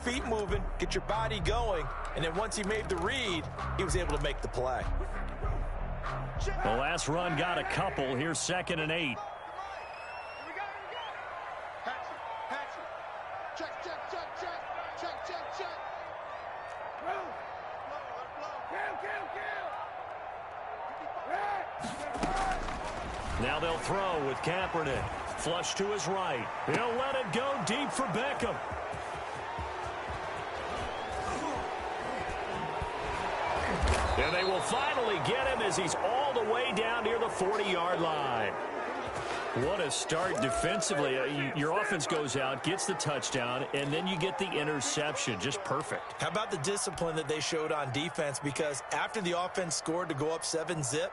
feet moving, get your body going, and then once he made the read, he was able to make the play. The last run got a couple. Here's 2nd and 8. Now they'll throw with Kaepernick. Flush to his right. He'll let it go deep for Beckham. And they will finally get him as he's all the way down near the 40-yard line. What a start defensively. Your offense goes out, gets the touchdown, and then you get the interception. Just perfect. How about the discipline that they showed on defense? Because after the offense scored to go up 7-zip,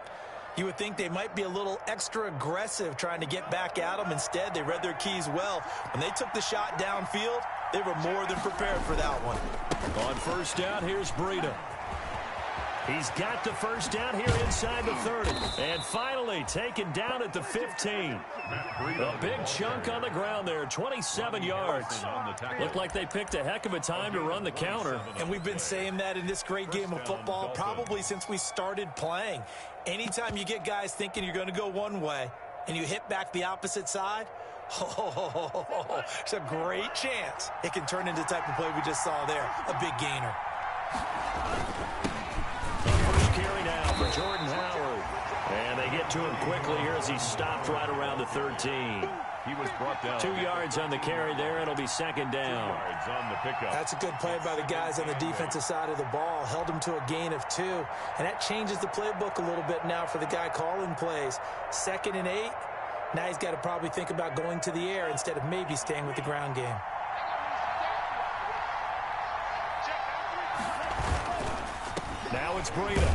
you would think they might be a little extra aggressive trying to get back at them. Instead, they read their keys well. When they took the shot downfield, they were more than prepared for that one. On first down, here's Breida. He's got the first down here inside the 30. And finally taken down at the 15. A big chunk on the ground there, 27 yards. Looked like they picked a heck of a time to run the counter. And we've been saying that in this great game of football probably since we started playing. Anytime you get guys thinking you're going to go one way and you hit back the opposite side, it's a great chance it can turn into the type of play we just saw there, a big gainer. Carry now for Jordan Howard. And they get to him quickly here as he stopped right around the 13. He was brought down. 2 yards on the carry there. It'll be 2nd down. 2 yards on the pickup. That's a good play by the guys on the defensive side of the ball. Held him to a gain of 2. And that changes the playbook a little bit now for the guy calling plays. 2nd and 8. Now he's got to probably think about going to the air instead of maybe staying with the ground game. Now it's Breida.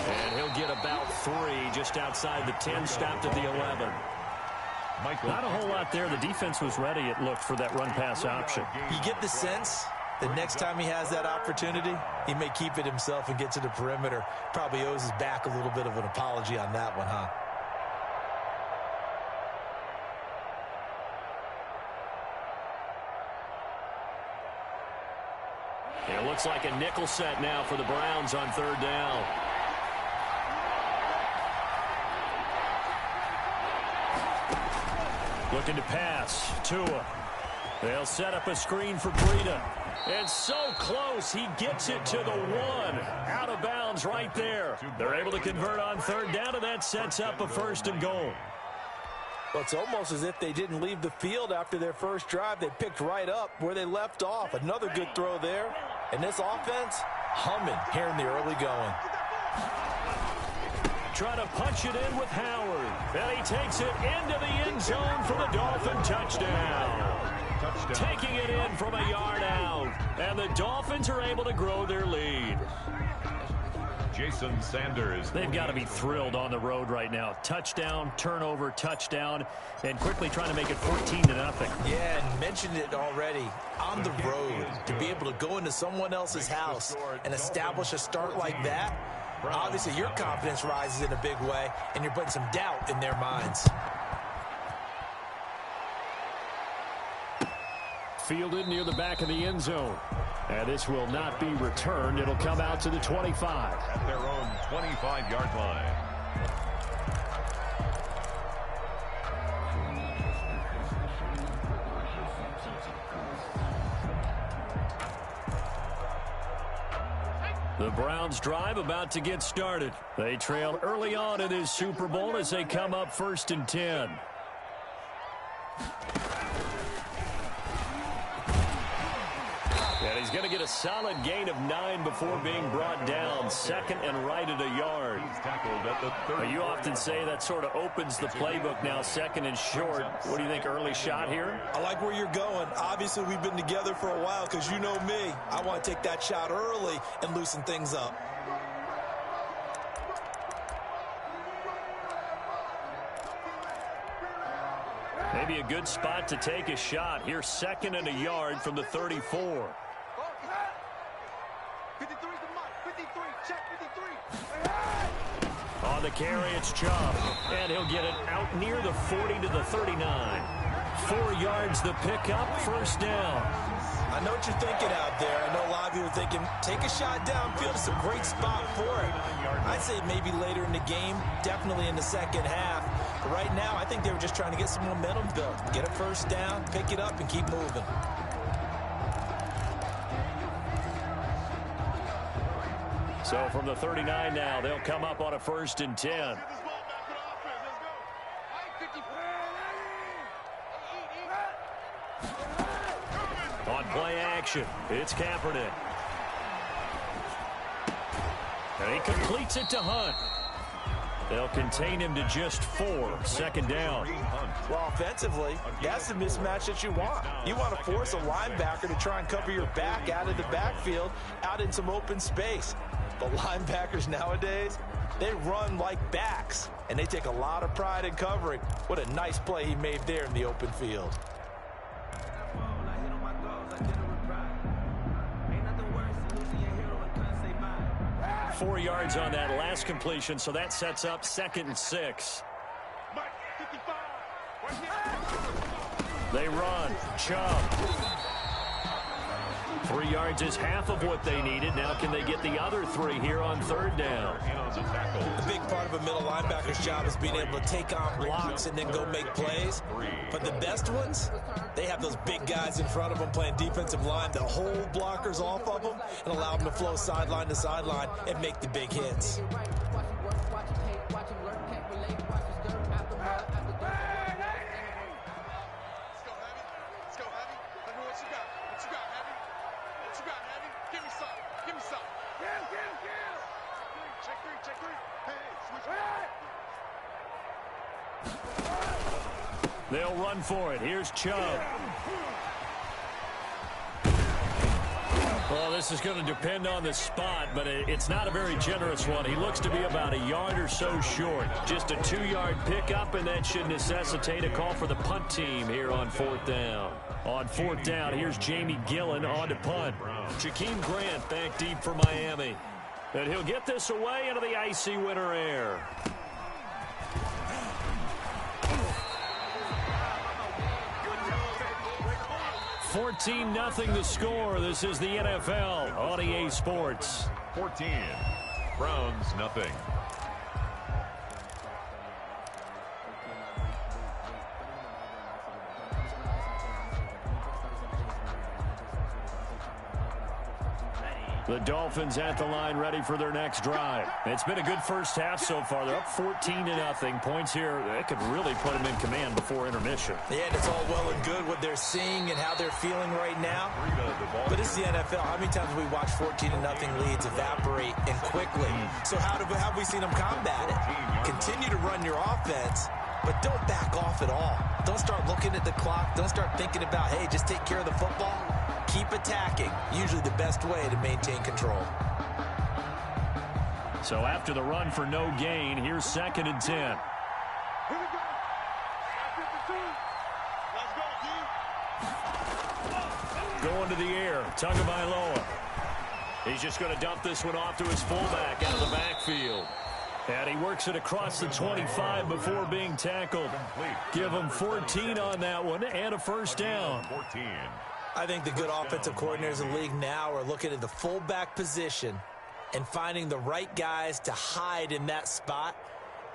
And he'll get about 3 just outside the 10, stopped at the 11. Not a whole lot there. The defense was ready, it looked, for that run-pass option. You get the sense that next time he has that opportunity, he may keep it himself and get to the perimeter. Probably owes his back a little bit of an apology on that one, huh? It looks like a nickel set now for the Browns on 3rd down. Looking to pass. Tua. They'll set up a screen for Breida. And so close, he gets it to the 1. Out of bounds right there. They're able to convert on 3rd down, and that sets up a 1st and goal. Well, it's almost as if they didn't leave the field after their first drive. They picked right up where they left off. Another good throw there. And this offense, humming here in the early going. Trying to punch it in with Howard. And he takes it into the end zone for the Dolphin touchdown. Taking it in from a yard out. And the Dolphins are able to grow their lead. Jason Sanders. They've got to be thrilled on the road right now. Touchdown, turnover, touchdown, and quickly trying to make it 14-0. Yeah, and mentioned it already. On the road, to be able to go into someone else's house and establish a start like that, obviously your confidence rises in a big way, and you're putting some doubt in their minds. Fielded near the back of the end zone. And this will not be returned. It'll come out to the 25. At their own 25-yard line. The Browns drive about to get started. They trail early on in this Super Bowl as they come up 1st and 10. And he's going to get a solid gain of 9 before being brought down. 2nd and right at a yard. He's tackled at the 30. You often say that sort of opens the playbook now, 2nd and short. What do you think, early shot here? I like where you're going. Obviously, we've been together for a while because you know me. I want to take that shot early and loosen things up. Maybe a good spot to take a shot. Here's 2nd and a yard from the 34. On the carry, it's Chubb. And he'll get it out near the 40 to the 39. 4 yards the pickup, first down. I know what you're thinking out there. I know a lot of you are thinking, take a shot downfield. It's a great spot for it. I'd say maybe later in the game, definitely in the second half. But right now, I think they were just trying to get some momentum built. Get a first down, pick it up, and keep moving. So from the 39 now, they'll come up on a 1st and 10. On play action, it's Kaepernick. And he completes it to Hunt. They'll contain him to just 4, second down. Well, offensively, that's the mismatch that you want. You want to force a linebacker to try and cover your back out of the backfield, out in some open space. But linebackers nowadays, they run like backs, and they take a lot of pride in covering. What a nice play he made there in the open field. 4 yards on that last completion, so that sets up 2nd and 6. They run. Chubb. 3 yards is half of what they needed. Now can they get the other 3 here on 3rd down? A big part of a middle linebacker's job is being able to take on blocks and then go make plays. But the best ones, they have those big guys in front of them playing defensive line to hold blockers off of them and allow them to flow sideline to sideline and make the big hits. They'll run for it. Here's Chubb. Well, this is going to depend on the spot, but it's not a very generous one. He looks to be about a yard or so short. Just a 2-yard pickup, and that should necessitate a call for the punt team here on 4th down. On 4th down, here's Jamie Gillen on to punt. Jakeem Grant back deep for Miami. And he'll get this away into the icy winter air. 14-0 the score. This is the NFL on EA Sports. 14. Browns, nothing. The Dolphins at the line ready for their next drive. It's been a good first half so far. They're up 14-0. Points here, that could really put them in command before intermission. Yeah, and it's all well and good what they're seeing and how they're feeling right now. But it's the NFL. How many times have we watched 14-0 leads evaporate and quickly? So how have we seen them combat it? Continue to run your offense, but don't back off at all. Don't start looking at the clock. Don't start thinking about, hey, just take care of the football. Keep attacking. Usually the best way to maintain control. So after the run for no gain, here's 2nd and 10. Here we go. Let's go, Going to the air. Tagovailoa. He's just going to dump this one off to his fullback out of the backfield. And he works it across the 25 before being tackled. Give him 14 on that one and a first down. 14. I think the good offensive coordinators in the league now are looking at the fullback position and finding the right guys to hide in that spot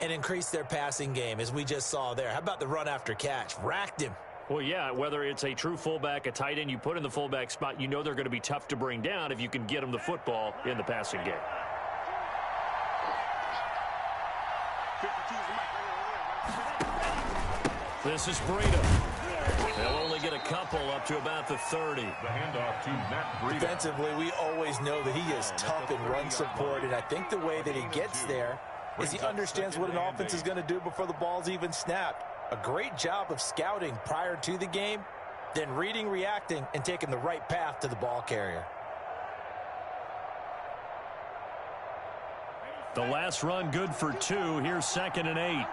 and increase their passing game, as we just saw there. How about the run after catch? Racked him. Well, yeah, whether it's a true fullback, a tight end you put in the fullback spot, you know they're going to be tough to bring down if you can get them the football in the passing game. This is Breida. They'll only get a couple up to about the 30. The handoff to Matt Breida. Defensively, we always know that he is tough in run support, and I think the way that he gets there is he understands what an offense is going to do before the ball's even snapped. A great job of scouting prior to the game, then reading, reacting, and taking the right path to the ball carrier. The last run good for 2. Here's 2nd and 8.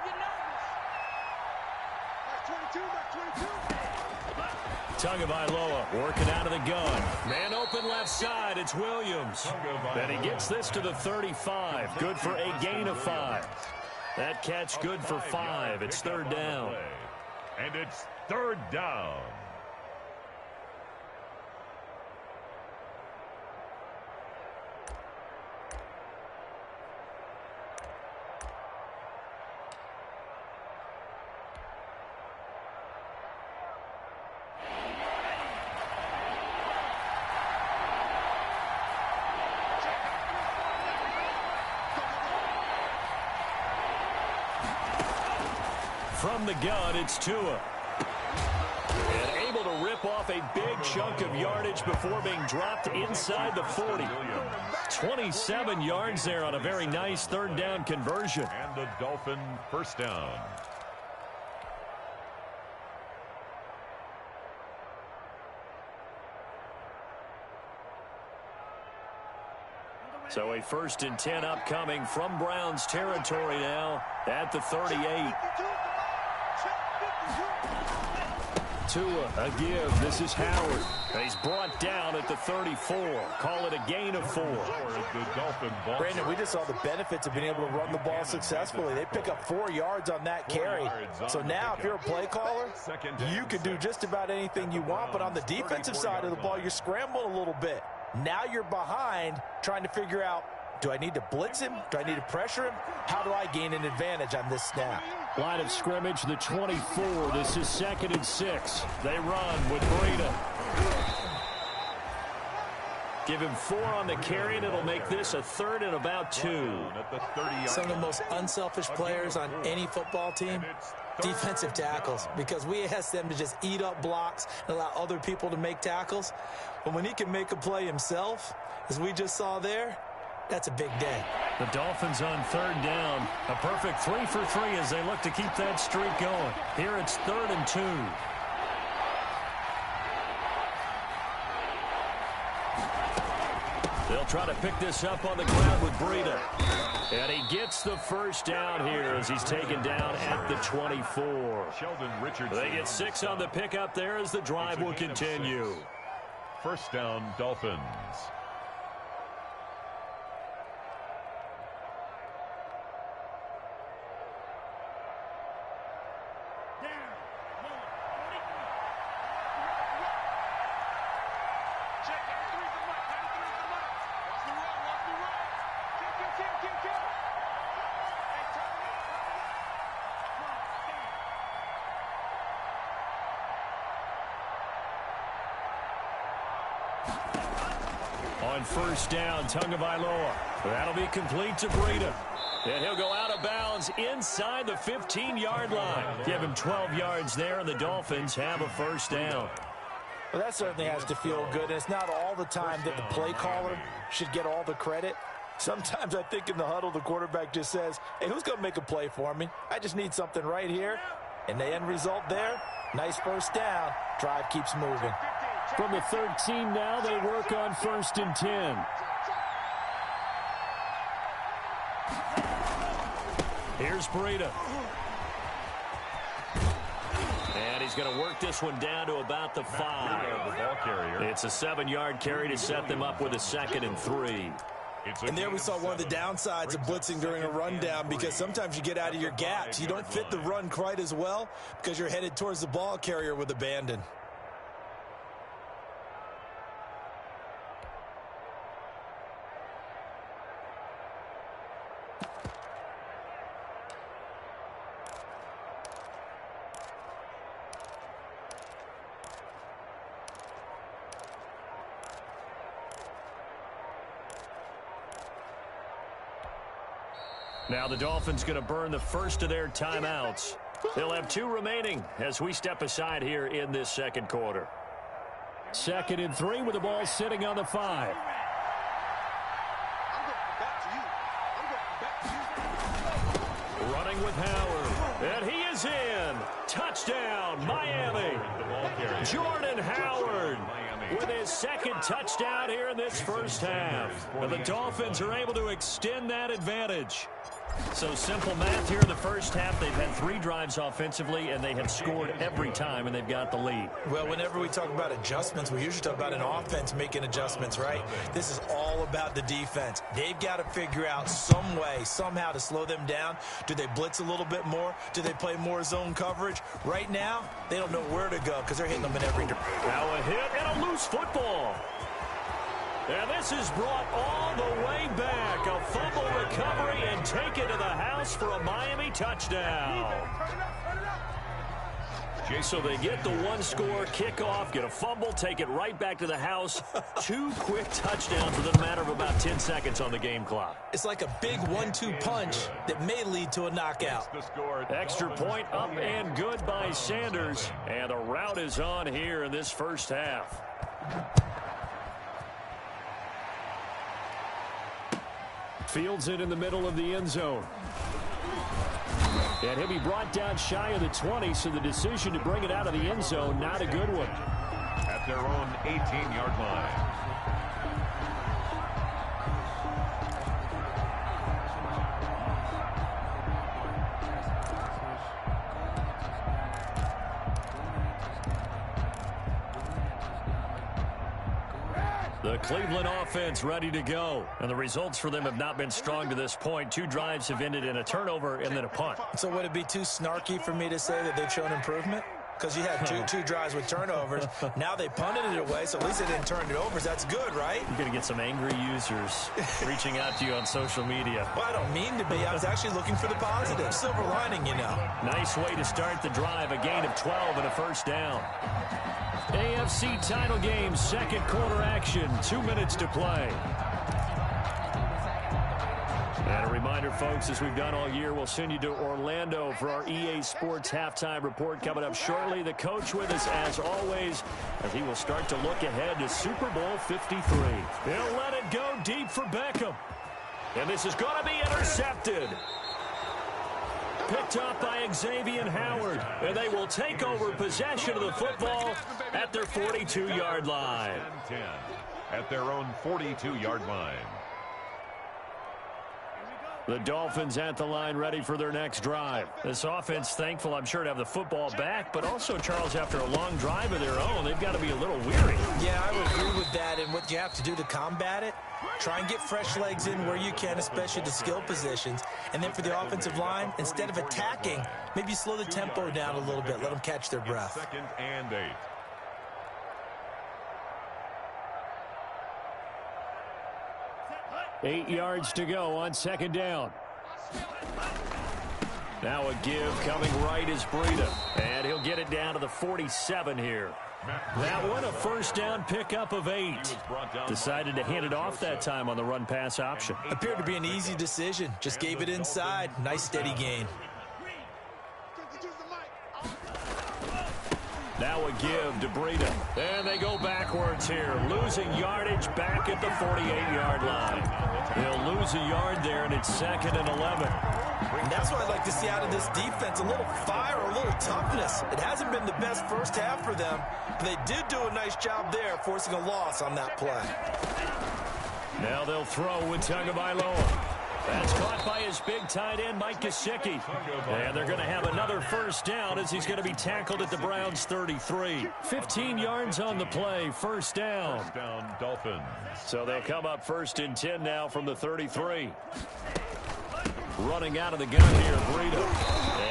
Tagovailoa working out of the gun. Man open left side. It's Williams. And he gets this to the 35. Good for a gain of 5. That catch good for 5. It's 3rd down. And it's third down. From the gun, it's Tua. And able to rip off a big chunk of yardage before being dropped inside the 40. 27 yards there on a very nice third down conversion. And the Dolphin first down. So a 1st and 10 upcoming from Browns territory now at the 38. Tua, a give. This is Howard. He's brought down at the 34. Call it a gain of 4. Brandon, we just saw the benefits of being able to run the ball successfully. They pick up 4 yards on that carry. So now if you're a play caller, you can do just about anything you want. But on the defensive side of the ball, you're scrambling a little bit. Now you're behind trying to figure out, do I need to blitz him? Do I need to pressure him? How do I gain an advantage on this snap? Line of scrimmage, the 24. This is 2nd and 6. They run with Breida. Give him 4 on the carry, and it'll make this a 3rd and about 2. Some of the most unselfish players on any football team, defensive tackles, because we ask them to just eat up blocks and allow other people to make tackles. But when he can make a play himself, as we just saw there, that's a big day. The Dolphins on 3rd down. A perfect 3 for 3 as they look to keep that streak going. Here it's 3rd and 2. They'll try to pick this up on the ground with Breida. And he gets the first down here as he's taken down at the 24. They get 6 on the pickup there as the drive will continue. First down, Dolphins. On first down, Tagovailoa. That'll be complete to Breida. And he'll go out of bounds inside the 15-yard line. Give him 12 yards there, and the Dolphins have a first down. Well, that certainly has to feel good. And it's not all the time that the play caller should get all the credit. Sometimes I think in the huddle, the quarterback just says, hey, who's going to make a play for me? I just need something right here. And the end result there, nice first down. Drive keeps moving. From the 13 now, they work on 1st and 10. Here's Breida. And he's going to work this one down to about the 5. It's a 7-yard carry to set them up with a 2nd and 3. And there we saw one of the downsides of blitzing during a rundown, because sometimes you get out of your gaps. You don't fit the run quite as well because you're headed towards the ball carrier with abandon. Now the Dolphins going to burn the first of their timeouts. They'll have 2 remaining as we step aside here in this second quarter. 2nd and 3 with the ball sitting on the 5. Running with Howard. And he is in. Touchdown, Miami. Jordan Howard with his 2nd touchdown here in this first half. And the Dolphins are able to extend that advantage. So simple math here in the first half. They've had 3 drives offensively, and they have scored every time, and they've got the lead. Well, whenever we talk about adjustments, we usually talk about an offense making adjustments, right? This is all about the defense. They've got to figure out some way, somehow to slow them down. Do they blitz a little bit more? Do they play more zone coverage? Right now, they don't know where to go because they're hitting them in every direction. Now a hit and a loose football. And this is brought all the way back. A fumble recovery and taken to the house for a Miami touchdown. So they get the 1-score kickoff, get a fumble, take it right back to the house. 2 quick touchdowns within a matter of about 10 seconds on the game clock. It's like a big 1-2 punch that may lead to a knockout. Extra point up and good by Sanders. And the route is on here in this first half. Fields it in the middle of the end zone. And he'll be brought down shy of the 20, so the decision to bring it out of the end zone, not a good one. At their own 18-yard line. The Cleveland offense ready to go. And the results for them have not been strong to this point. 2 drives have ended in a turnover and then a punt. So would it be too snarky for me to say that they've shown improvement? Because you had two drives with turnovers. Now they punted it away, so at least they didn't turn it over. That's good, right? You're going to get some angry users reaching out to you on social media. Well, I don't mean to be. I was actually looking for the positive. Silver lining, you know. Nice way to start the drive. A gain of 12 and a first down. AFC title game, second quarter action. 2 minutes to play. And a reminder, folks, as we've done all year, we'll send you to Orlando for our EA Sports halftime report coming up shortly. The coach with us, as always, as he will start to look ahead to Super Bowl 53. He'll let it go deep for Beckham. And this is going to be intercepted. Picked up by Xavier Howard. And they will take over possession of the football at their 42-yard line. 10 at their own 42-yard line. The Dolphins at the line ready for their next drive. This offense thankful, I'm sure, to have the football back. But also, Charles, after a long drive of their own, they've got to be a little weary. Yeah, I would agree with that. And what you have to do to combat it, try and get fresh legs in where you can, especially the skill positions. And then for the offensive line, instead of attacking, maybe slow the tempo down a little bit. Let them catch their breath. 2nd and 8. Eight yards to go on second down. Now a give coming right is Breida. And he'll get it down to the 47 here. That one, a first down pickup of 8. Decided to hand it off that time on the run-pass option. Appeared to be an easy decision. Just gave it inside. Nice steady gain. Now a give to Breida. And they go backwards here. Losing yardage back at the 48-yard line. He'll lose a yard there, and it's 2nd and 11. And that's what I'd like to see out of this defense. A little fire, a little toughness. It hasn't been the best first half for them, but they did do a nice job there, forcing a loss on that play. Now they'll throw with Tagovailoa. That's caught by his big tight end, Mike Gesicki. And they're going to have another first down as he's going to be tackled at the Browns' 33. 15 yards on the play, first down. First down, Dolphins. So they'll come up 1st and 10 now from the 33. Running out of the gun here, Breida.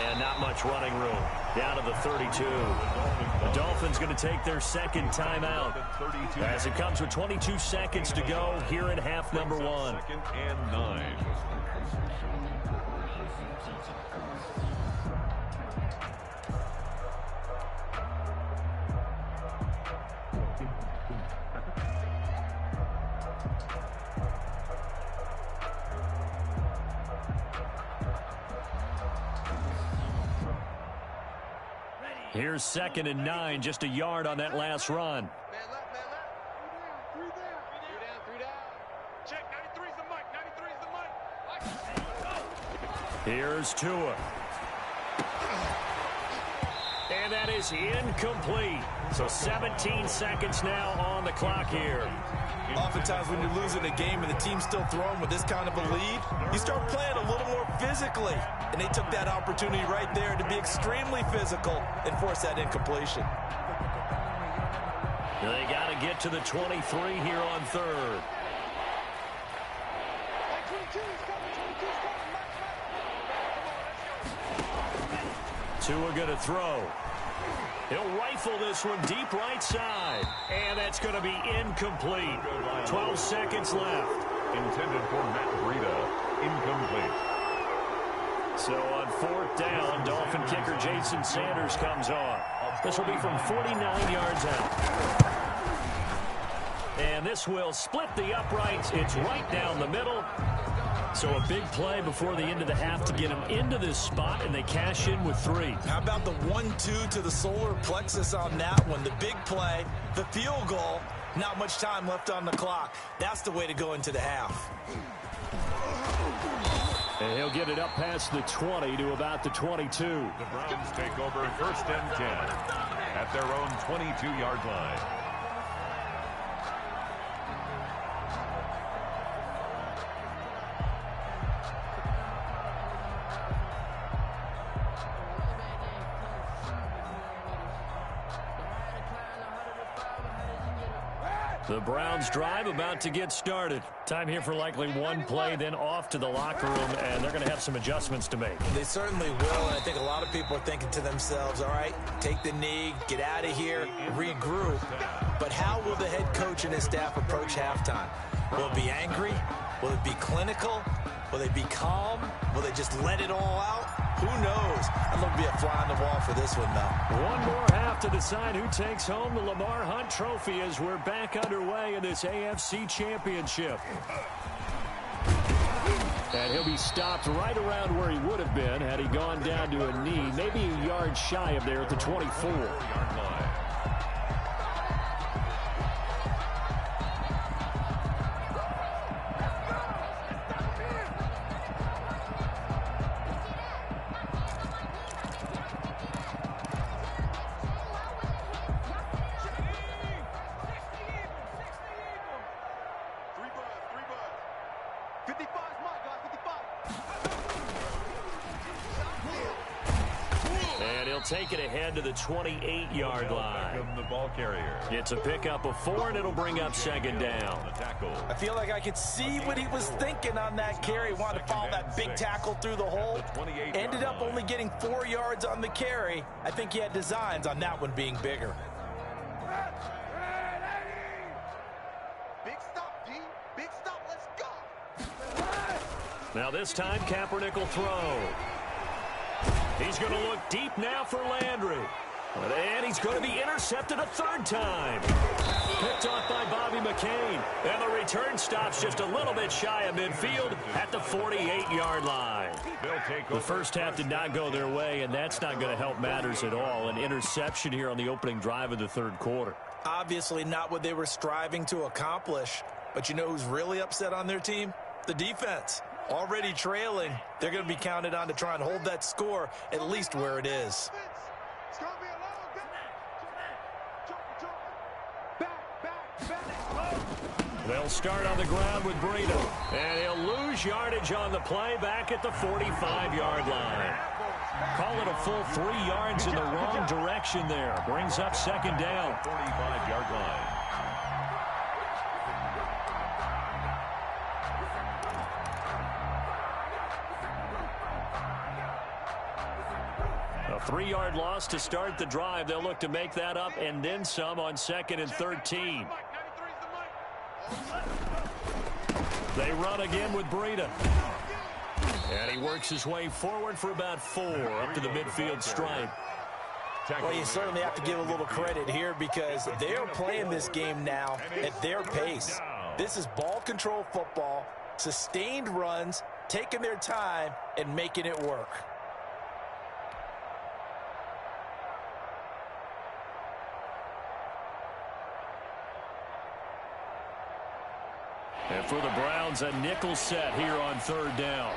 And not much running room. Down to the 32. The Dolphins going to take their second timeout as it comes with 22 seconds to go here in half number 1. 2nd and 9. Here's 2nd and 9, just a yard on that last run. Here's Tua. And that is incomplete. So 17 seconds now on the clock here. oftentimes when you're losing a game and the team's still throwing with this kind of a lead, you start playing a little more physically. And they took that opportunity right there to be extremely physical and force that incompletion. They got to get to the 23 here on third. Tua going to throw. He'll rifle this one deep right side. And that's going to be incomplete. 12 seconds left. Intended for Matt Breida. Incomplete. So on fourth down, Dolphin kicker Jason Sanders comes on. This will be from 49 yards out. And this will split the uprights. It's right down the middle. So a big play before the end of the half to get them into this spot, and they cash in with 3. How about the 1-2 to the solar plexus on that one? The big play, the field goal, not much time left on the clock. That's the way to go into the half. And he'll get it up past the 20 to about the 22. The Browns take over 1st and 10 at their own 22-yard line. The Browns drive about to get started. Time here for likely one play, then off to the locker room, and they're going to have some adjustments to make. They certainly will, and I think a lot of people are thinking to themselves, all right, take the knee, get out of here, regroup. But how will the head coach and his staff approach halftime? Will it be angry? Will it be clinical? Will they be calm? Will they just let it all out? Who knows? I'd love to be a fly on the wall for this one, though. One more half to decide who takes home the Lamar Hunt Trophy as we're back underway in this AFC Championship. And he'll be stopped right around where he would have been had he gone down to a knee, maybe a yard shy of there at the 24. Take it ahead to the 28-yard line. The ball carrier. It's a pickup of 4, and it'll bring up 2nd down. I feel like I could see what he was thinking on that carry. Wanted to follow that big tackle through the hole. Ended up only getting 4 yards on the carry. I think he had designs on that one being bigger. Big stop, D. Big stop. Let's go. Now this time, Kaepernick will throw. He's going to look deep now for Landry. And he's going to be intercepted a 3rd time. Picked off by Bobby McCain. And the return stops just a little bit shy of midfield at the 48-yard line. The first half did not go their way, and that's not going to help matters at all. An interception here on the opening drive of the 3rd quarter. Obviously not what they were striving to accomplish. But you know who's really upset on their team? The defense. Already trailing, they're going to be counted on to try and hold that score at least where it is. They'll start on the ground with Breida, and he'll lose yardage on the play back at the 45-yard line. Call it a full 3 yards in the wrong direction there. Brings up 2nd down. 45-yard line. A 3-yard loss to start the drive. They'll look to make that up and then some on 2nd and 13. They run again with Breida. And he works his way forward for about 4 up to the midfield stripe. Well, you certainly have to give a little credit here because they are playing this game now at their pace. This is ball control football, sustained runs, taking their time and making it work. And for the Browns, a nickel set here on 3rd down.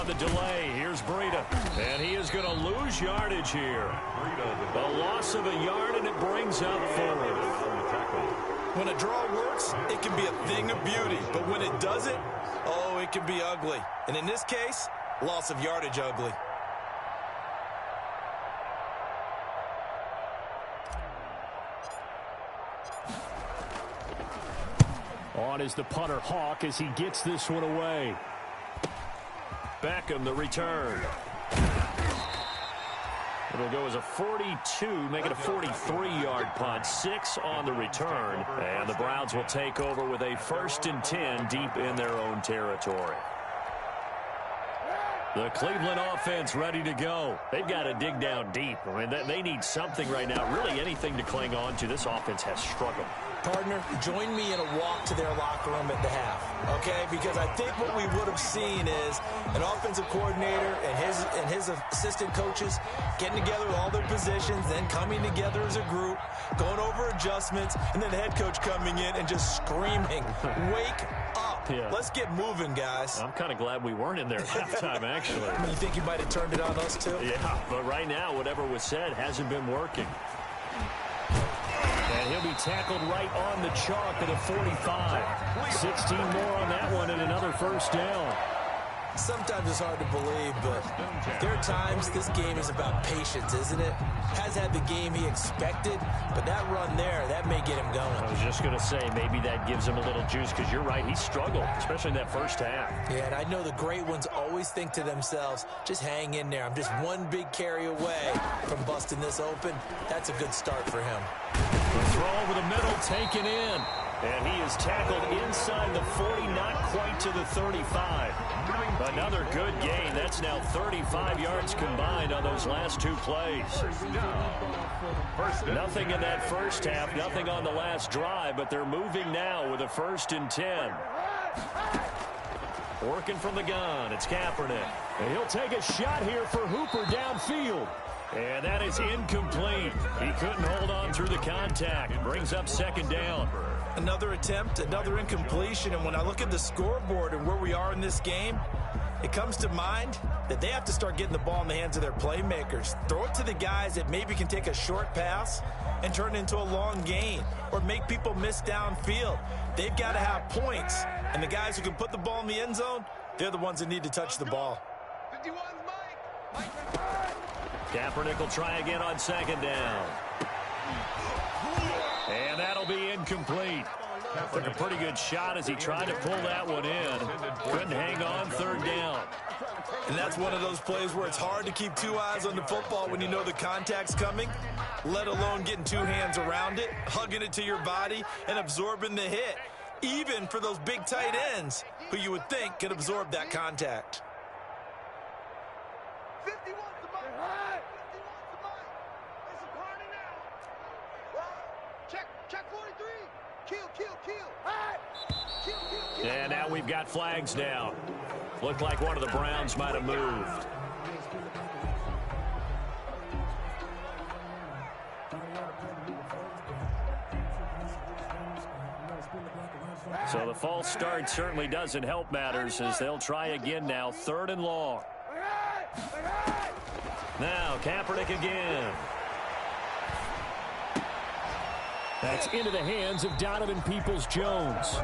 on the delay. Here's Breida. And he is going to lose yardage here. A loss of a yard, and it brings up forward. When a draw works, it can be a thing of beauty. But when it doesn't, oh, it can be ugly. And in this case, loss of yardage ugly. On is the punter, Hawk, as he gets this one away. Beckham, the return. It'll go as a 42, make it a 43-yard punt. 6 on the return. And the Browns will take over with a 1st and 10 deep in their own territory. The Cleveland offense ready to go. They've got to dig down deep. I mean, they need something right now, really anything to cling on to. This offense has struggled. Partner, join me in a walk to their locker room at the half, okay? Because I think what we would have seen is an offensive coordinator and his assistant coaches getting together with all their positions, then coming together as a group, going over adjustments, and then the head coach coming in and just screaming, wake up. Yeah. Let's get moving, guys. I'm kind of glad we weren't in there at halftime, actually. You think you might have turned it on us, too? Yeah, but right now, whatever was said hasn't been working. And he'll be tackled right on the chalk at a 45. 16 more on that one and another 1st down. Sometimes it's hard to believe, but there are times this game is about patience, isn't it? Has had the game he expected, but that run there, that may get him going. I was just going to say, maybe that gives him a little juice, because you're right, he struggled, especially in that 1st half. Yeah, and I know the great ones always think to themselves, just hang in there. I'm just one big carry away from busting this open. That's a good start for him. The throw over the middle, taken in. And he is tackled inside the 40, not quite to the 35. Another good gain. That's now 35 yards combined on those last 2 plays. Nothing in that 1st half, nothing on the last drive, but they're moving now with a 1st and 10. Working from the gun, it's Kaepernick. And he'll take a shot here for Hooper downfield. And that is incomplete. He couldn't hold on through the contact. It brings up 2nd down. Another attempt, another incompletion, and when I look at the scoreboard and where we are in this game, it comes to mind that they have to start getting the ball in the hands of their playmakers. Throw it to the guys that maybe can take a short pass and turn it into a long gain or make people miss downfield. They've got to have points, and the guys who can put the ball in the end zone, they're the ones that need to touch the ball. 51's Mike. Kaepernick will try again on 2nd down. And that'll be incomplete. Took a pretty good shot as he tried to pull that one in. Couldn't hang on, 3rd down. And that's one of those plays where it's hard to keep 2 eyes on the football when you know the contact's coming, let alone getting 2 hands around it, hugging it to your body, and absorbing the hit, even for those big tight ends who you would think could absorb that contact. 51's the Mike. 51's the Mike. It's a party now. Check 43. Kill. And now we've got flags down. Looked like one of the Browns might have moved. So the false start certainly doesn't help matters as they'll try again now. 3rd and long. Now Kaepernick again. That's into the hands of Donovan Peoples-Jones.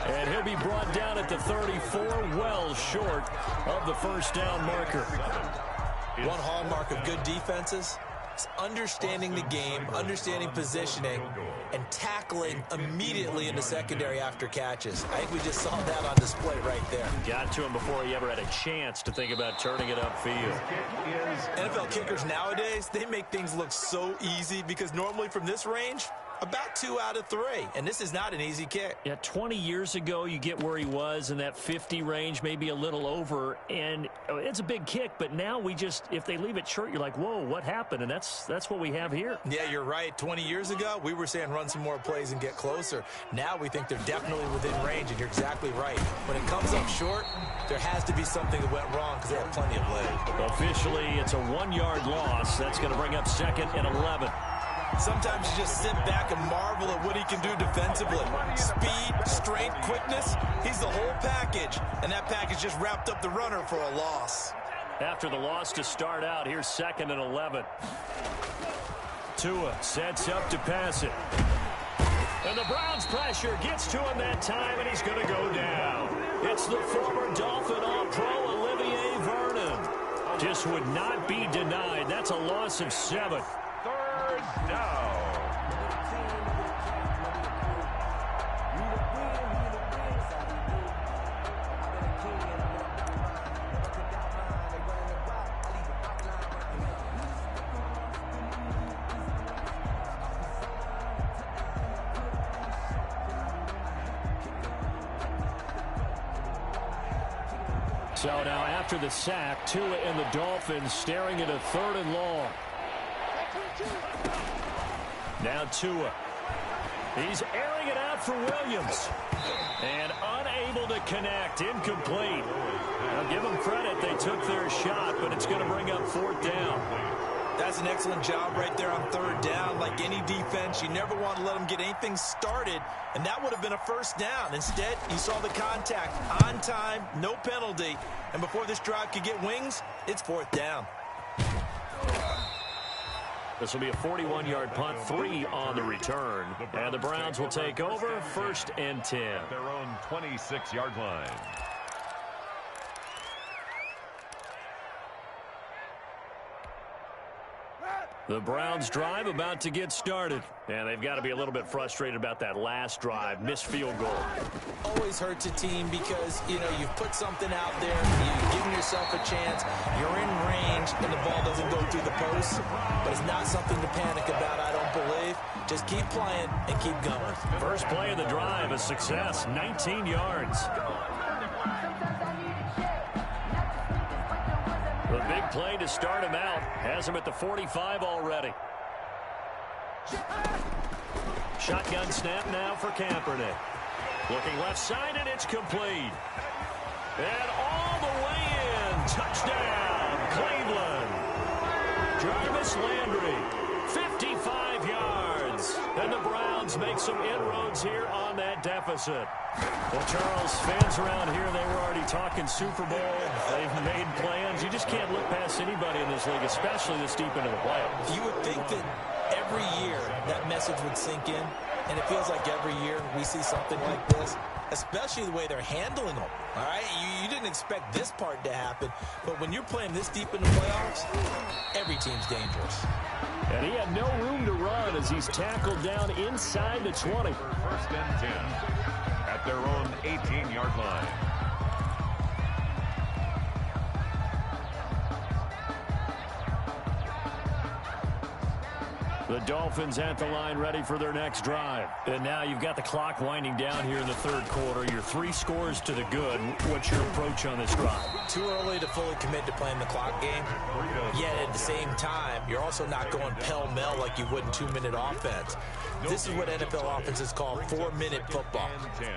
And he'll be brought down at the 34, well short of the 1st down marker. One hallmark of good defenses is understanding the game, understanding positioning, and tackling immediately in the secondary after catches. I think we just saw that on display right there. Got to him before he ever had a chance to think about turning it upfield. NFL kickers nowadays, they make things look so easy because normally from this range, about 2 out of 3, and this is not an easy kick. Yeah, 20 years ago, you get where he was in that 50 range, maybe a little over, and it's a big kick, but now we just, if they leave it short, you're like, whoa, what happened? And that's what we have here. Yeah, you're right. 20 years ago, we were saying run some more plays and get closer. Now we think they're definitely within range, and you're exactly right. When it comes up short, there has to be something that went wrong because they have plenty of leg. Officially, it's a 1-yard loss. That's going to bring up 2nd and 11. Sometimes you just sit back and marvel at what he can do defensively. Speed, strength, quickness, he's the whole package. And that package just wrapped up the runner for a loss. After the loss to start out, here's 2nd and 11. Tua sets up to pass it. And the Browns' pressure gets to him that time, and he's going to go down. It's the former Dolphin All-Pro, Olivier Vernon. Just would not be denied. That's a loss of 7. 3rd down. So now after the sack, Tua and the Dolphins staring at a 3rd and long. Now Tua. He's airing it out for Williams. And unable to connect. Incomplete. Now give them credit. They took their shot, but it's going to bring up 4th down. That's an excellent job right there on 3rd down. Like any defense, you never want to let them get anything started, and that would have been a 1st down. Instead, you saw the contact on time, no penalty, and before this drive could get wings, it's 4th down. This will be a 41-yard punt, 3 on the return, and the Browns will take over 1st and 10. Their own 26-yard line. The Browns drive about to get started. And they've got to be a little bit frustrated about that last drive. Missed field goal. Always hurts a team because, you know, you've put something out there, you've given yourself a chance, you're in range, and the ball doesn't go through the post. But it's not something to panic about, I don't believe. Just keep playing and keep going. First play of the drive, a success, 19 yards. The big play to start him out has him at the 45 already. Shotgun snap now for Kaepernick. Looking left side, and it's complete. And all the way in. Touchdown, Cleveland. Jarvis Landry, 55 yards. And the Browns make some inroads here on that deficit. Well, Charles, fans around here, they were already talking Super Bowl. They've made plans. You just can't look past anybody in this league, especially this deep into the playoffs. You would think that every year that message would sink in, and it feels like every year we see something like this, especially the way they're handling them. All right, you didn't expect this part to happen, but when you're playing this deep in the playoffs, every team's dangerous. And he had no room to run as he's tackled down inside the 20. 1st and 10 at their own 18-yard line. The Dolphins at the line ready for their next drive. And now you've got the clock winding down here in the 3rd quarter. You're 3 scores to the good. What's your approach on this drive? Too early to fully commit to playing the clock game. Yet at the same time, you're also not going pell-mell like you would in 2-minute offense. This is what NFL offenses call 4-minute football.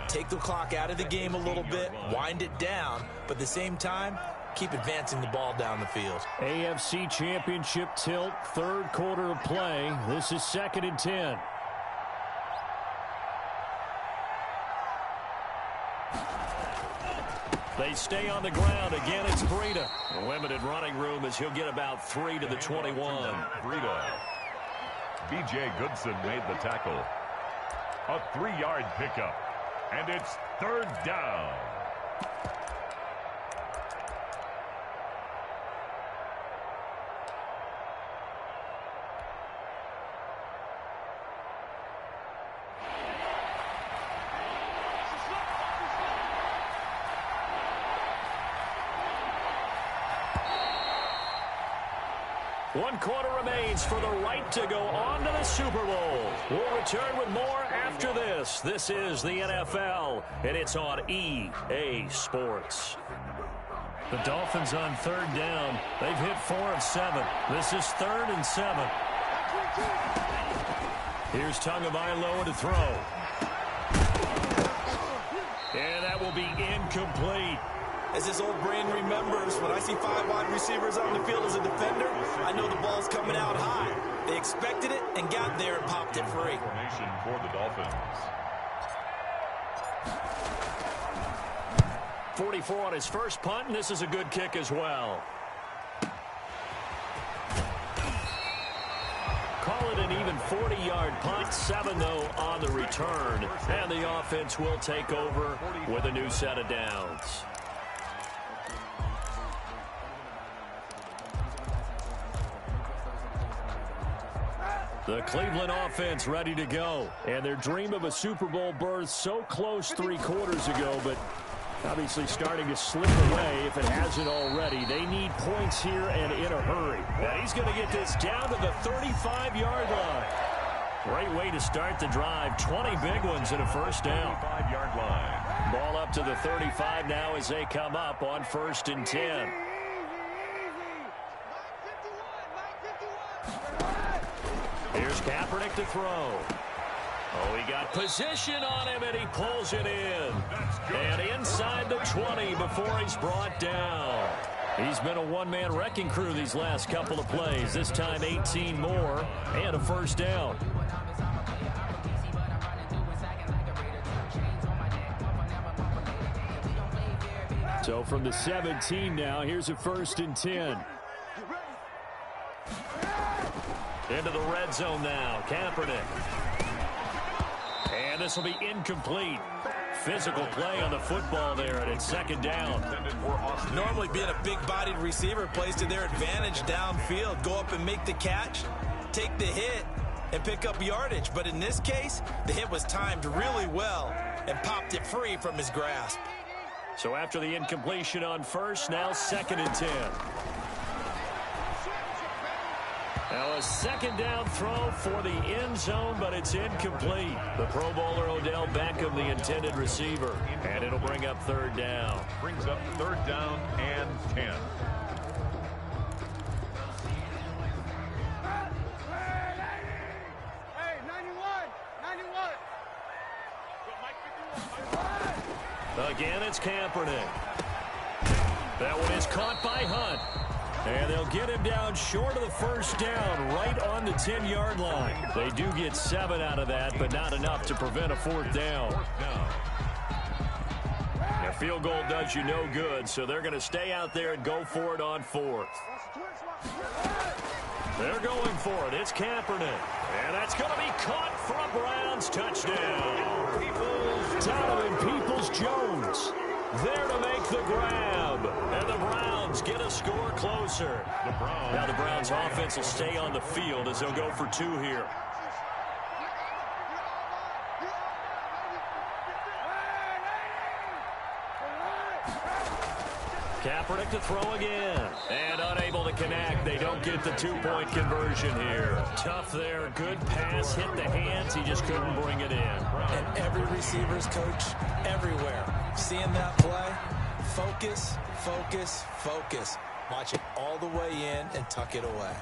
Take the clock out of the game a little bit, wind it down, but at the same time, keep advancing the ball down the field. AFC Championship tilt, 3rd quarter of play. This is 2nd and 10. They stay on the ground. Again, it's Breida. Limited running room as he'll get about 3 to the 21. Breida. B.J. Goodson made the tackle. A 3-yard pickup. And it's 3rd down. One quarter remains for the right to go on to the Super Bowl. We'll return with more after this. This is the NFL, and it's on EA Sports. The Dolphins on 3rd down. They've hit 4 of 7. This is 3rd and 7. Here's Tagovailoa to throw. And that will be incomplete. As his old brain remembers, when I see 5 wide receivers on the field as a defender, I know the ball's coming out high. They expected it and got there and popped it free. Formation for the Dolphins. 44 on his first punt, and this is a good kick as well. Call it an even 40-yard punt, 7 though on the return, and the offense will take over with a new set of downs. The Cleveland offense ready to go, and their dream of a Super Bowl berth so close 3 quarters ago, but obviously starting to slip away if it hasn't already. They need points here and in a hurry. And he's going to get this down to the 35-yard line. Great way to start the drive. 20 big ones and a first down. 35-yard line. Ball up to the 35 now as they come up on 1st and 10. Here's Kaepernick to throw. Oh, he got position on him, and he pulls it in. And inside the 20 before he's brought down. He's been a one-man wrecking crew these last couple of plays. This time 18 more and a first down. So from the 17 now, here's a 1st and 10. Into the red zone now. Kaepernick. And this will be incomplete. Physical play on the football there, and it's 2nd down. Normally being a big-bodied receiver plays to their advantage downfield. Go up and make the catch, take the hit, and pick up yardage. But in this case, the hit was timed really well and popped it free from his grasp. So after the incompletion on 1st, now 2nd and 10. Now a 2nd down throw for the end zone, but it's incomplete. The Pro Bowler Odell Beckham, the intended receiver, and it'll bring up 3rd down. Brings up 3rd down and 10. Hey, 91. Again, it's Kaepernick. That one is caught by Hunt. And they'll get him down short of the first down, right on the 10-yard line. They do get 7 out of that, but not enough to prevent a 4th down. A field goal does you no good, so they're going to stay out there and go for it on 4th. They're going for it. It's Kaepernick. And that's going to be caught for a Browns touchdown. Donovan Peoples-Jones there to make the grab. And the Browns get a score closer. Now the Browns offense will stay on the field as they'll go for 2 here. Kaepernick to throw again. And unable to connect. They don't get the 2-point conversion here. Tough there. Good pass. Hit the hands. He just couldn't bring it in. And every receiver's coach everywhere. Seeing that play, focus, focus, focus. Watch it all the way in and tuck it away.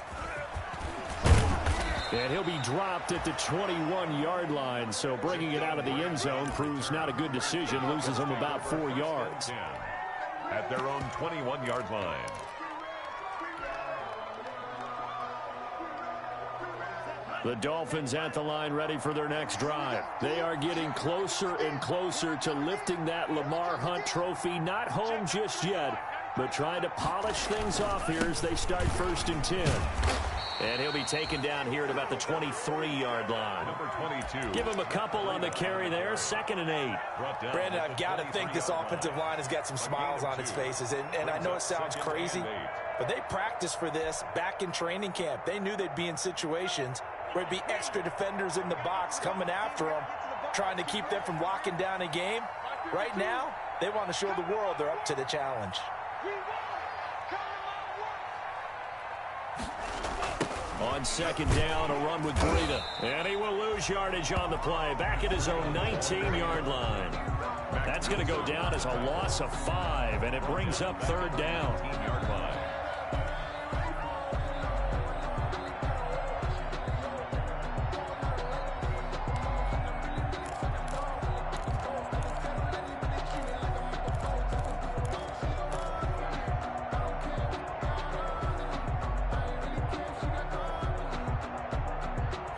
And he'll be dropped at the 21-yard line, so bringing it out of the end zone proves not a good decision. Loses him about 4 yards. At their own 21-yard line. The Dolphins at the line ready for their next drive. They are getting closer and closer to lifting that Lamar Hunt trophy. Not home just yet, but trying to polish things off here as they start 1st and 10. And he'll be taken down here at about the 23-yard line. Number 22. Give him a couple on the carry there. 2nd and 8. Brandon, I've got to think this offensive line has got some smiles on its faces. And I know it sounds crazy, but they practiced for this back in training camp. They knew they'd be in situations where there'd be extra defenders in the box coming after them, trying to keep them from locking down a game. Right now, they want to show the world they're up to the challenge. On 2nd down, a run with Breida. And he will lose yardage on the play. Back at his own 19-yard line. That's going to go down as a loss of 5, and it brings up 3rd down. 19-yard line.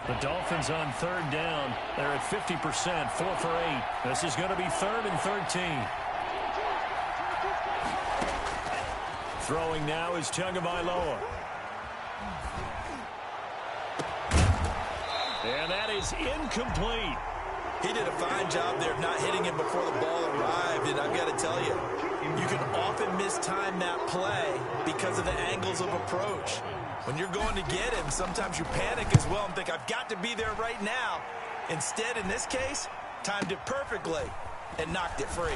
The Dolphins on third down. They're at 50%, 4 for 8. This is going to be 3rd and 13. Throwing now is Tagovailoa. And that is incomplete. He did a fine job there of not hitting him before the ball arrived, and I've got to tell you, you can often mistime that play because of the angles of approach. When you're going to get him, sometimes you panic as well and think, I've got to be there right now. Instead, in this case, timed it perfectly and knocked it free.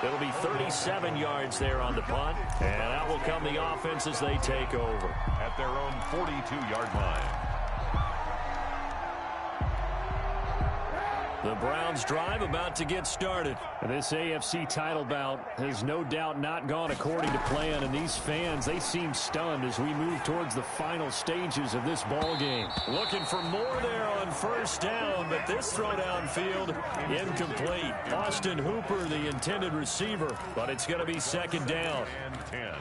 It'll be 37 yards there on the punt, and out will come the offense as they take over. At their own 42-yard line. The Browns drive about to get started. This AFC title bout has no doubt not gone according to plan, and these fans, they seem stunned as we move towards the final stages of this ball game. Looking for more there on first down, but this throw downfield incomplete. Austin Hooper, the intended receiver, but it's going to be 2nd down. And 10.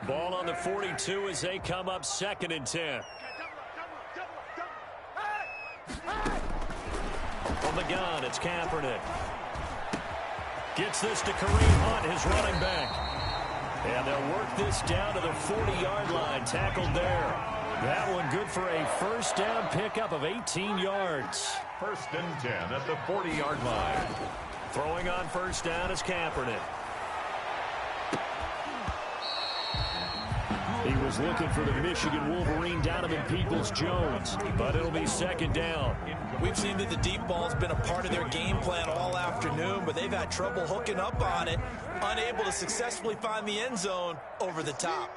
Ball on the 42 as they come up 2nd and 10. From the gun, it's Kaepernick. Gets this to Kareem Hunt, his running back. And they'll work this down to the 40-yard line, tackled there. That one good for a first down pickup of 18 yards. 1st and 10 at the 40-yard line. Throwing on first down is Kaepernick. He was looking for the Michigan Wolverine, Donovan Peoples-Jones, but it'll be 2nd down. We've seen that the deep ball's been a part of their game plan all afternoon, but they've had trouble hooking up on it, unable to successfully find the end zone over the top.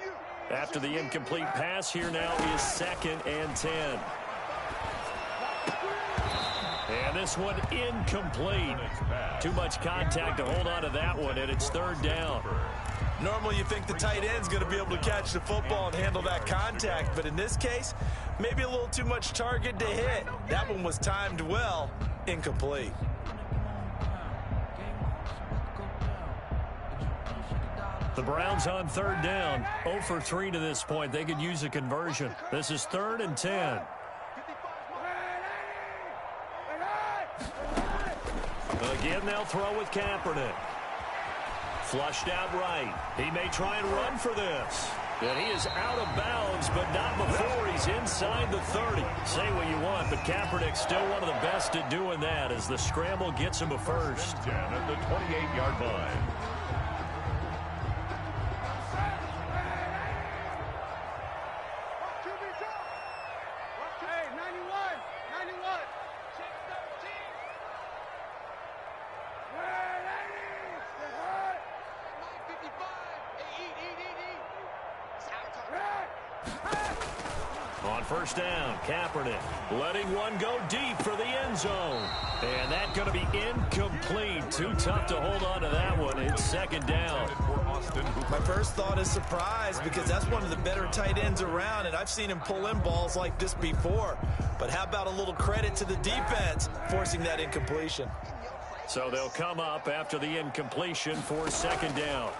After the incomplete pass, here now is 2nd and 10. And this one incomplete. Too much contact to hold on to that one, and it's 3rd down. Normally you think the tight end's going to be able to catch the football and handle that contact, but in this case, maybe a little too much target to hit. That one was timed well, incomplete. The Browns on 3rd down, 0 for 3 to this point. They could use a conversion. This is 3rd and 10. Again, they'll throw with Kaepernick. Flushed out right. He may try and run for this. And he is out of bounds, but not before he's inside the 30. Say what you want, but Kaepernick's still one of the best at doing that as the scramble gets him a first. 10 at the 28-yard line. On first down, Kaepernick letting one go deep for the end zone. And that's going to be incomplete. Too tough to hold on to that one. It's 2nd down. My first thought is surprise because that's one of the better tight ends around, and I've seen him pull in balls like this before. But how about a little credit to the defense forcing that incompletion? So they'll come up after the incompletion for 2nd down.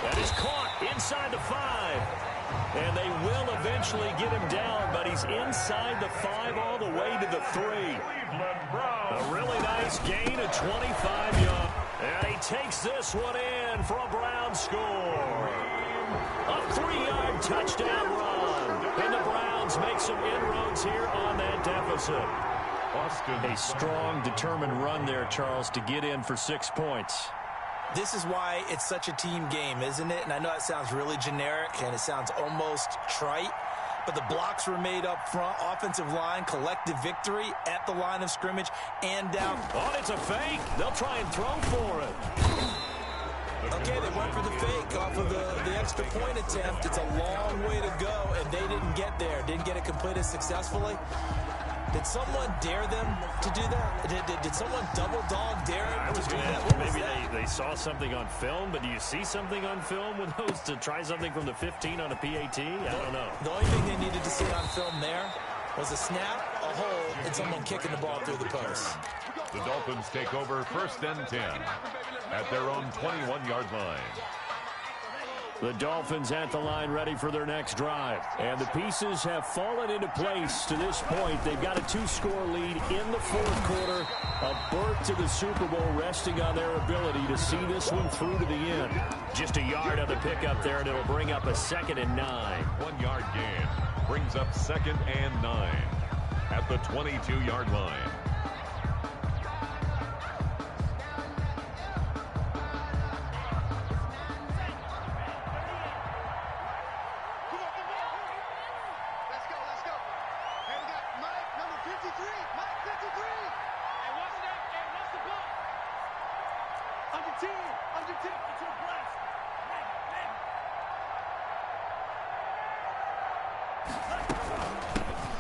That is caught inside the 5. And they will eventually get him down, but he's inside the 5 all the way to the 3. A really nice gain of 25 yards. And he takes this one in for a Brown score. A 3-yard touchdown run. And the Browns make some inroads here on that deficit. A strong, determined run there, Charles, to get in for 6 points. This is why it's such a team game, isn't it? And I know it sounds really generic and it sounds almost trite, but the blocks were made up front, offensive line, collective victory at the line of scrimmage and down. Oh, it's a fake. They'll try and throw for it. Okay, they went for the fake off of the extra point attempt. It's a long way to go, and they didn't get there. Didn't get it completed successfully. Did someone dare them to do that? Did someone double dog dare them to do that? Maybe they saw something on film, but do you see something on film with those to try something from the 15 on a PAT? I don't know. The only thing they needed to see on film there Was a snap, a hold, and someone kicking the ball through the post. The Dolphins take over 1st and 10 at their own 21-yard line. The Dolphins at the line ready for their next drive. And the pieces have fallen into place to this point. They've got a 2-score lead in the 4th quarter. A berth to the Super Bowl resting on their ability to see this one through to the end. Just a yard on the pickup there, and it'll bring up a 2nd and 9. 1-yard gain brings up 2nd and 9 at the 22-yard line.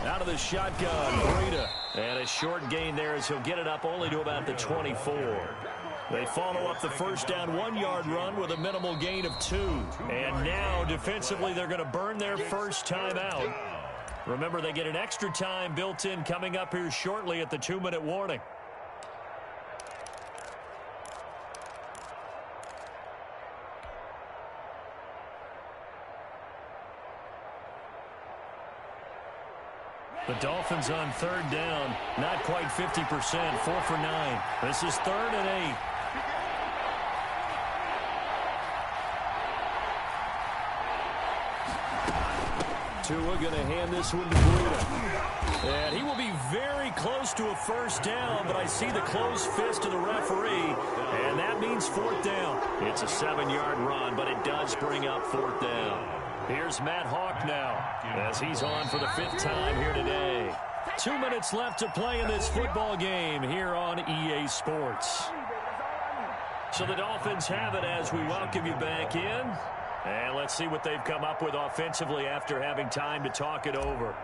Out of the shotgun, Breida. And a short gain there as he'll get it up only to about the 24. They follow up the first down 1-yard run with a minimal gain of 2. And now, defensively, they're going to burn their first time out. Remember, they get an extra time built in coming up here shortly at the 2-minute warning. The Dolphins on 3rd down, not quite 50%, 4 for 9. This is 3rd and 8. Tua going to hand this one to Breida. And he will be very close to a first down, but I see the closed fist of the referee, and that means 4th down. It's a 7-yard run, but it does bring up 4th down. Here's Matt Hawk now as he's on for the 5th time here today. 2 minutes left to play in this football game here on EA Sports. So the Dolphins have it as we welcome you back in. And let's see what they've come up with offensively after having time to talk it over.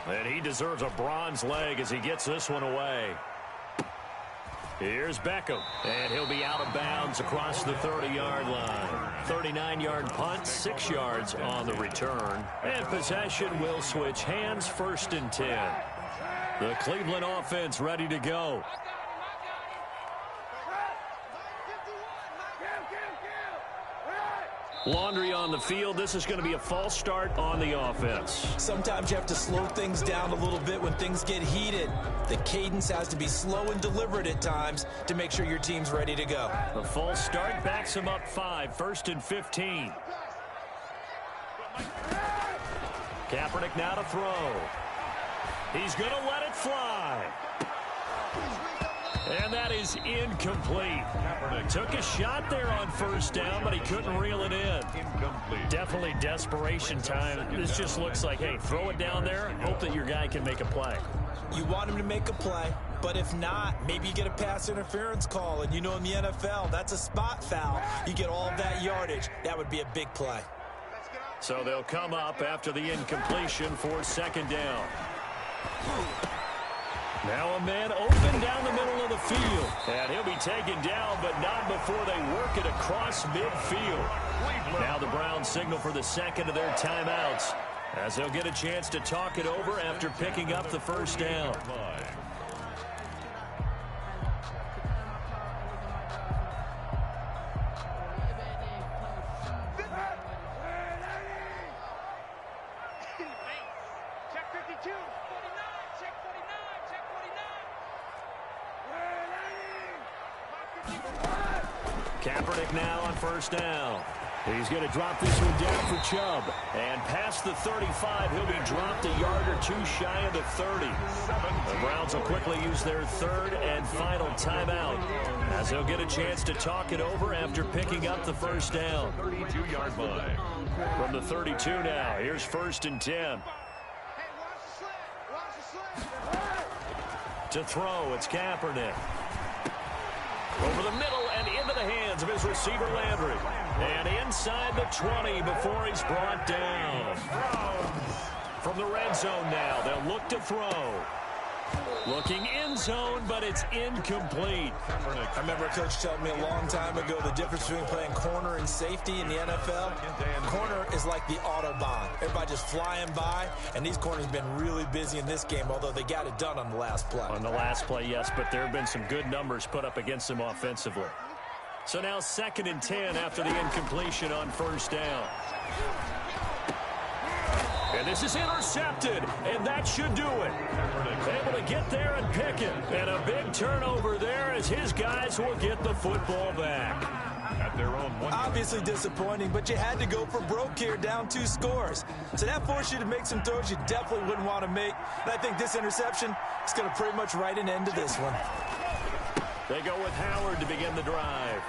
And he deserves a bronze leg as he gets this one away. Here's Beckham, and he'll be out of bounds across the 30-yard line. 39-yard punt, 6 yards on the return. And possession will switch hands, 1st and 10. The Cleveland offense ready to go. Laundry on the field. This is going to be a false start on the offense. Sometimes you have to slow things down a little bit when things get heated. The cadence has to be slow and deliberate at times to make sure your team's ready to go. A false start backs him up 5, 1st and 15. Kaepernick now to throw. He's going to let it fly. And that is incomplete. Took a shot there on 1st down, but he couldn't reel it in. Definitely desperation time. This just looks like, hey, throw it down there, hope that your guy can make a play. You want him to make a play, but if not, maybe you get a pass interference call. And you know in the NFL, that's a spot foul. You get all of that yardage. That would be a big play. So they'll come up after the incompletion for 2nd down. Now a man open down the middle of the field. And he'll be taken down, but not before they work it across midfield. Now the Browns signal for the 2nd of their timeouts as they'll get a chance to talk it over after picking up the 1st down. Check 52. 49, check 49, check 49. Kaepernick now on 1st down. He's going to drop this one down for Chubb. And past the 35, he'll be dropped a yard or 2 shy of the 30. The Browns will quickly use their 3rd and final timeout as they'll get a chance to talk it over after picking up the 1st down. 32-yard line. From the 32 now, here's 1st and 10. To throw, it's Kaepernick. Over the middle and into the hands of his receiver, Landry. And inside the 20 before he's brought down. From the red zone now, they'll look to throw. Looking in zone, but it's incomplete. I remember a coach telling me a long time ago the difference between playing corner and safety in the NFL. Corner is like the Autobahn. Everybody just flying by, and these corners have been really busy in this game, although they got it done on the last play. On the last play, yes, but there have been some good numbers put up against them offensively. So now 2nd and 10 after the incompletion on 1st down. And this is intercepted, and that should do it. Able to get there and pick it. And a big turnover there as his guys will get the football back. At their own one. Obviously disappointing, but you had to go for broke here, down 2 scores. So that forced you to make some throws you definitely wouldn't want to make. And I think this interception is going to pretty much write an end to this one. They go with Howard to begin the drive.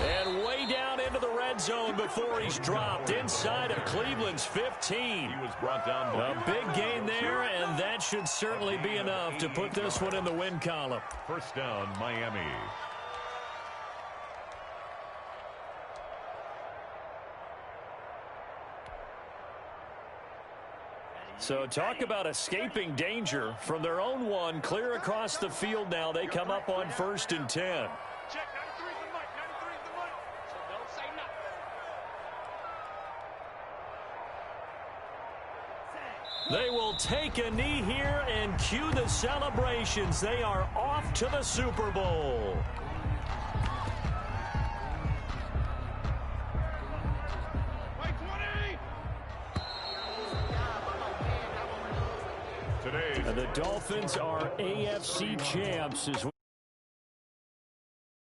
And way down into the red zone before he's dropped inside of Cleveland's 15. He was brought down by a big gain there, and that should certainly be enough to put this one in the win column. 1st down, Miami. So talk about escaping danger from their own 1, clear across the field now. They come up on 1st and 10. Check, 93 is the mic, 93 is the mic. So don't say nothing. They will take a knee here and cue the celebrations. They are off to the Super Bowl. Today, And the Dolphins are AFC champs as well.